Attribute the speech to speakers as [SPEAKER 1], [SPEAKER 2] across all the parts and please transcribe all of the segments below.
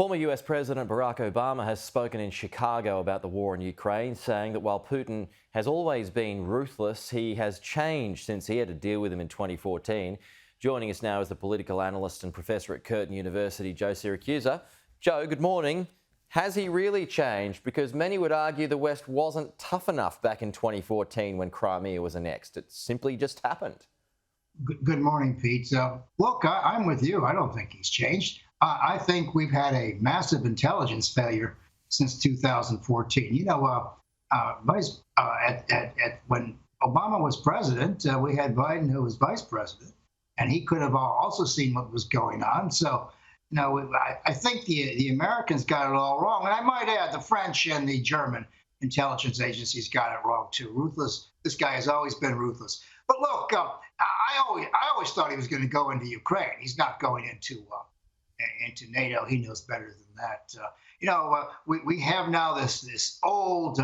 [SPEAKER 1] Former US President Barack Obama has spoken in Chicago about the war in Ukraine, saying that while Putin has always been ruthless, he has changed since he had to deal with him in 2014. Joining us now is the political analyst and professor at Curtin University, Joe Siracusa. Joe, good morning. Has he really changed? Because many would argue the West wasn't tough enough back in 2014 when Crimea was annexed. It simply just happened.
[SPEAKER 2] Good morning, Pete. Look, I'm with you. I don't think he's changed. I think we've had a massive intelligence failure since 2014. When Obama was president, we had Biden who was vice president, and he could have also seen what was going on. So, I think the Americans got it all wrong. And I might add, the French and the German intelligence agencies got it wrong too. Ruthless. This guy has always been ruthless. But look, I always thought he was going to go into Ukraine. He's not going into NATO. He knows better than that. We have now this old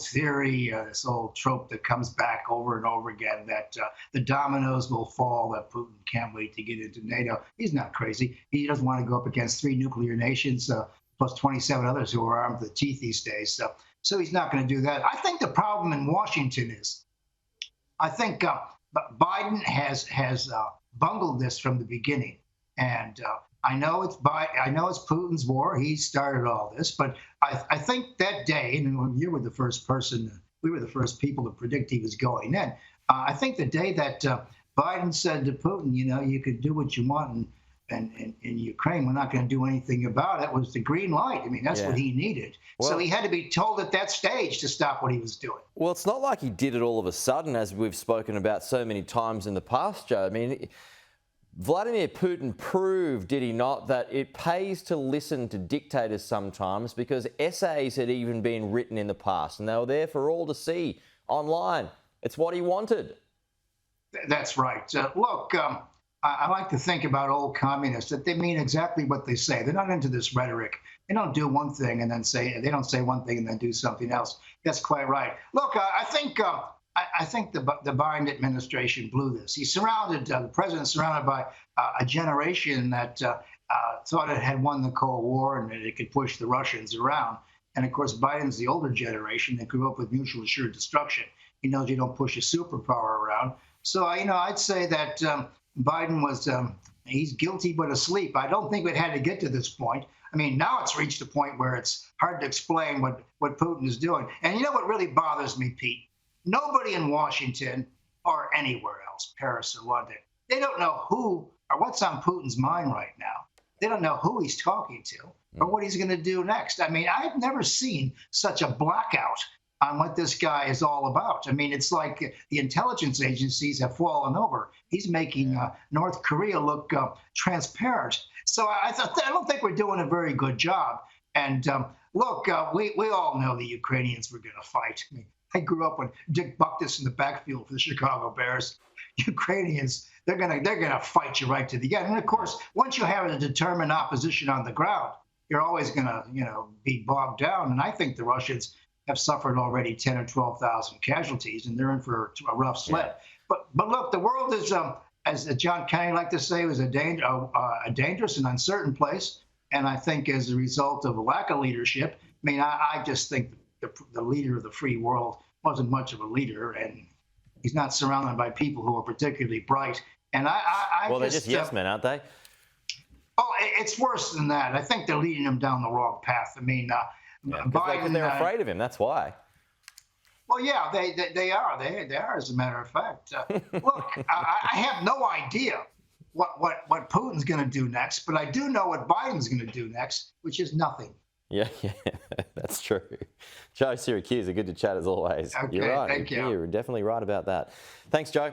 [SPEAKER 2] theory, this old trope that comes back over and over again that the dominoes will fall, that Putin can't wait to get into NATO. He's not crazy. He doesn't want to go up against 3 nuclear nations, plus 27 others who are armed to the teeth these days. So he's not going to do that. I think the problem in Washington is, I think Biden has bungled this from the beginning, and I know it's Putin's war. He started all this, but I think that day, and you were the first person, we were the first people to predict he was going in. I think the day that Biden said to Putin, you could do what you want in Ukraine, we're not going to do anything about it, was the green light. I mean, that's what he needed. Well, so he had to be told at that stage to stop what he was doing.
[SPEAKER 1] Well, it's not like he did it all of a sudden, as we've spoken about so many times in the past, Joe. I mean, Vladimir Putin proved, did he not, that it pays to listen to dictators sometimes, because essays had even been written in the past and they were there for all to see online. It's what he wanted.
[SPEAKER 2] That's right. Look, I like to think about old communists, that they mean exactly what they say. They're not into this rhetoric. They don't do one thing and then they don't say one thing and then do something else. That's quite right. Look, I think the Biden administration blew this. The president's surrounded by a generation that thought it had won the Cold War and that it could push the Russians around. And of course, Biden's the older generation that grew up with mutual assured destruction. He knows you don't push a superpower around. So, I'd say that Biden was, he's guilty but asleep. I don't think we'd had to get to this point. I mean, now it's reached a point where it's hard to explain what Putin is doing. And you know what really bothers me, Pete? Nobody in Washington or anywhere else, Paris or London, they don't know who or what's on Putin's mind right now. They don't know who he's talking to or what he's going to do next. I mean, I've never seen such a blackout on what this guy is all about. I mean, it's like the intelligence agencies have fallen over. He's making North Korea look transparent. So I don't think we're doing a very good job. And look, we all know the Ukrainians were going to fight. I grew up when Dick Buckness in the backfield for the Chicago Bears. Ukrainians, they're gonna fight you right to the end. And of course, once you have a determined opposition on the ground, you're always gonna, be bogged down. And I think the Russians have suffered already 10 or 12,000 casualties, and they're in for a rough sled. Yeah. But look, the world is, as John Kennedy liked to say, was a dangerous and uncertain place. And I think as a result of a lack of leadership, I just think the leader of the free world wasn't much of a leader, and he's not surrounded by people who are particularly bright. And
[SPEAKER 1] they're just yes men, aren't they?
[SPEAKER 2] Oh, it's worse than that. I think they're leading him down the wrong path. I mean,
[SPEAKER 1] Biden, they're afraid of him. That's why.
[SPEAKER 2] Well, yeah, they are. They are, as a matter of fact. Look, I have no idea what Putin's going to do next, but I do know what Biden's going to do next, which is nothing.
[SPEAKER 1] Yeah, that's true. Joe Siracusa, good to chat as always.
[SPEAKER 2] Okay,
[SPEAKER 1] You're right.
[SPEAKER 2] Thank you.
[SPEAKER 1] You're definitely right about that. Thanks, Joe.